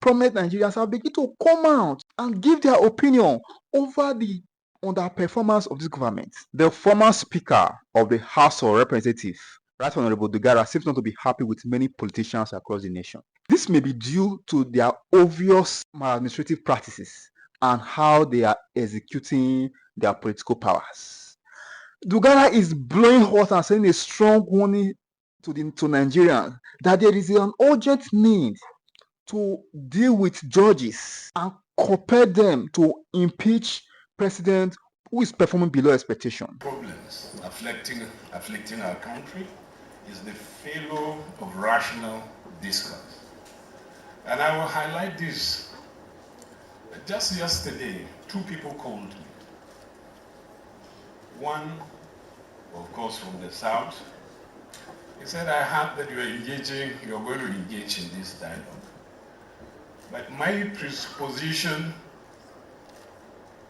prominent Nigerians have begun to come out and give their opinion over the underperformance of this government. The former Speaker of the House of Representatives, Right Honorable Dogara, seems not to be happy with many politicians across the nation. This may be due to their obvious maladministrative practices and how they are executing their political powers. Dogara is blowing hot and sending a strong warning to Nigerians that there is an urgent need to deal with judges and compel them to impeach president who is performing below expectation. Problems afflicting our country is the failure of rational discourse. And I will highlight this. Just yesterday, two people called me. One, of course, from the South. He said, I heard that you're going to engage in this dialogue. But my presupposition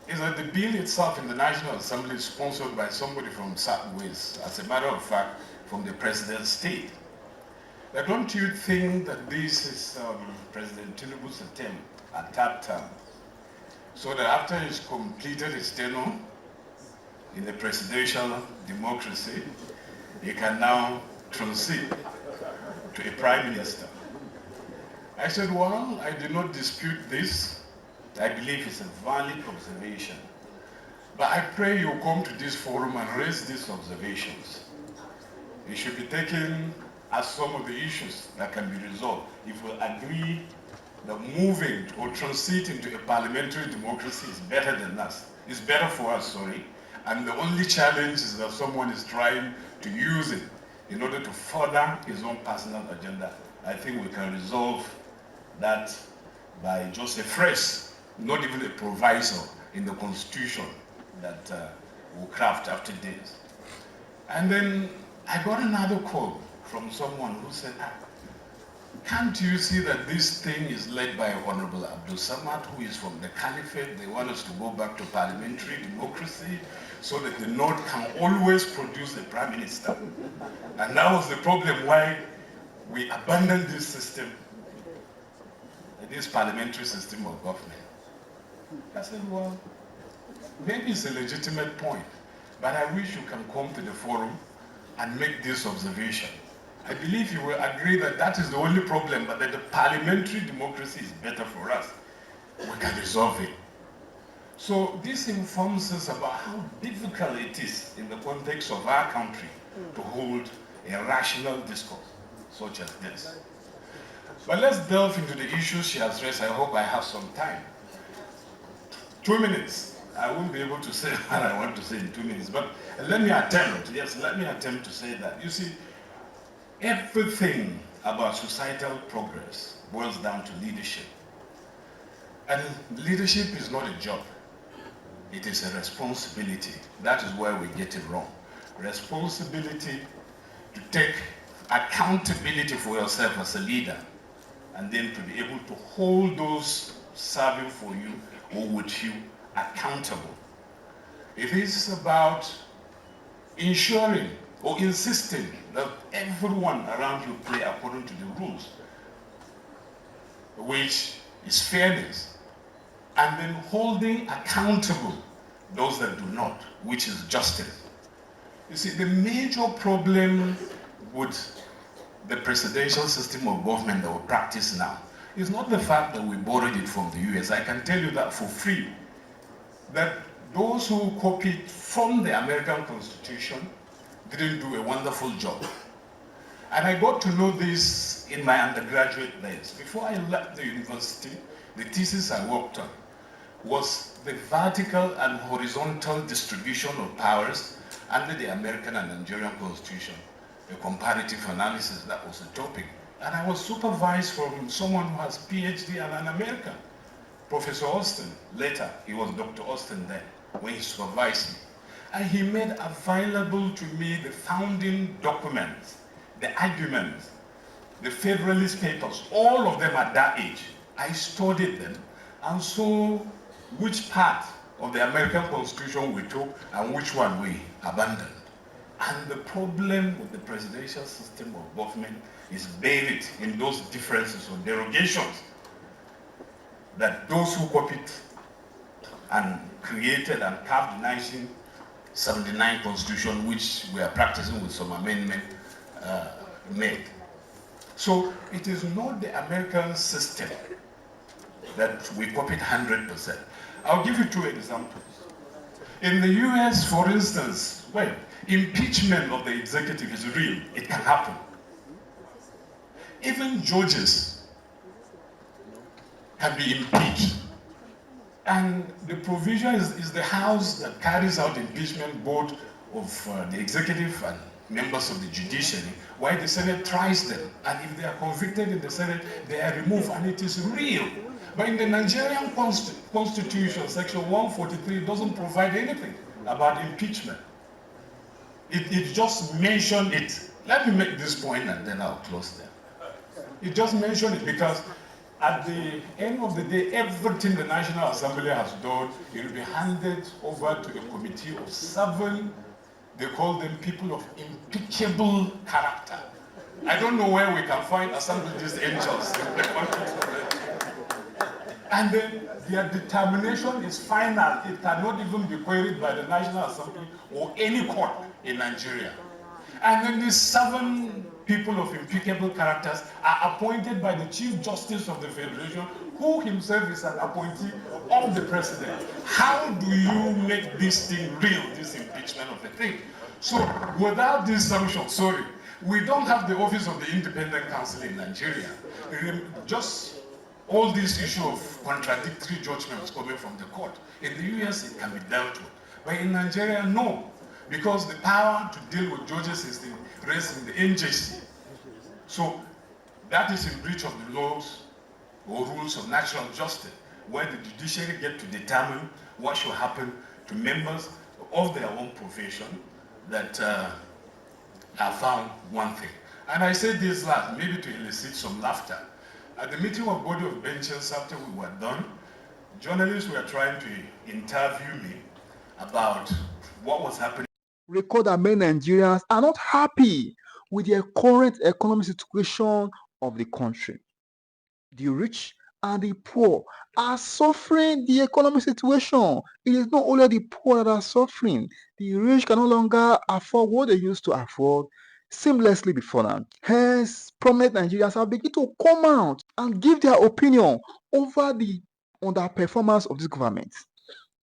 is that the bill itself in the National Assembly is sponsored by somebody from Southwest, as a matter of fact, from the president's state. Now, don't you think that this is President Tinubu's attempt at third term, so that after he's completed his tenure in the presidential democracy, he can now transit to a prime minister? I said, well, I do not dispute this. I believe it's a valid observation. But I pray you come to this forum and raise these observations. It should be taken as some of the issues that can be resolved if we agree that moving or transiting to a parliamentary democracy is better than us. It's better for us, sorry. And the only challenge is that someone is trying to use it in order to further his own personal agenda. I think we can resolve that by just a phrase, not even a proviso in the Constitution that we'll craft after this. And then I got another call from someone who said, can't you see that this thing is led by Honorable Abdul Samad, who is from the Caliphate? They want us to go back to parliamentary democracy so that the North can always produce a prime minister. And that was the problem why we abandoned this system, this parliamentary system of government. I said, well, maybe it's a legitimate point, but I wish you can come to the forum and make this observation. I believe you will agree that that is the only problem, but that the parliamentary democracy is better for us. We can resolve it. So this informs us about how difficult it is in the context of our country to hold a rational discourse such as this. But let's delve into the issues she has raised. I hope I have some time. 2 minutes. I won't be able to say what I want to say in 2 minutes, but let me attempt to say that. You see, everything about societal progress boils down to leadership. And leadership is not a job. It is a responsibility. That is where we get it wrong. Responsibility to take accountability for yourself as a leader, and then to be able to hold those serving for you or with you accountable. It is about ensuring or insisting that everyone around you play according to the rules, which is fairness, and then holding accountable those that do not, which is justice. You see, the major problem with the presidential system of government that we practice now is not the fact that we borrowed it from the US. I can tell you that for free, that those who copied from the American Constitution didn't do a wonderful job. And I got to know this in my undergraduate days. Before I left the university, the thesis I worked on was the vertical and horizontal distribution of powers under the American and Nigerian Constitution, a comparative analysis. That was the topic. And I was supervised from someone who has PhD and an American, Professor Austin. Later, he was Dr. Austin then, when he supervised me. And he made available to me the founding documents, the arguments, the Federalist Papers, all of them at that age. I studied them and saw which part of the American Constitution we took and which one we abandoned. And the problem with the presidential system of government is buried in those differences or derogations. that those who copied and created and carved the 1979 Constitution, which we are practicing with some amendment, made. So it is not the American system that we copied 100%. I'll give you 2 examples. In the US, for instance, well, impeachment of the executive is real. It can happen. Even judges can be impeached. And the provision is the House that carries out impeachment both of the executive and members of the judiciary, while the Senate tries them. And if they are convicted in the Senate, they are removed, and it is real. But in the Nigerian Constitution, Section 143 doesn't provide anything about impeachment. It just mentioned it. Let me make this point and then I'll close there. It just mentioned it because at the end of the day, everything the National Assembly has done, it will be handed over to a committee of 7, they call them people of impeachable character. I don't know where we can find these angels. And then their determination is final. It cannot even be queried by the National Assembly or any court in Nigeria. And then these 7 people of impeccable characters are appointed by the Chief Justice of the Federation, who himself is an appointee of the President. How do you make this thing real, this impeachment of the thing? So without this sanction, sorry, we don't have the Office of the Independent Counsel in Nigeria. Just all this issue of contradictory judgments coming from the court. In the US, it can be dealt with. But in Nigeria, no. Because the power to deal with judges is rests in the NJC. So that is in breach of the laws or rules of natural justice, where the judiciary get to determine what should happen to members of their own profession that are found wanting. And I said this last, maybe to elicit some laughter. At the meeting of Body of Benches after we were done, journalists were trying to interview me about what was happening. Record that many Nigerians are not happy with the current economic situation of the country. The rich and the poor are suffering the economic situation. It is not only the poor that are suffering. The rich can no longer afford what they used to afford seamlessly before now. Hence, prominent Nigerians have begun to come out and give their opinion over the underperformance of this government.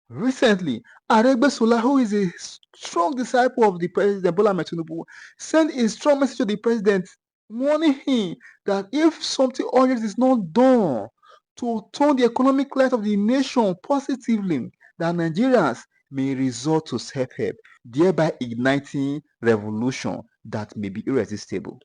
Recently, Aregbesola, who is a strong disciple of the President Bola Ahmed Tinubu, sent a strong message to the President warning him that if something urgent is not done to turn the economic life of the nation positively, that Nigerians may resort to self-help, thereby igniting revolution that may be irresistible.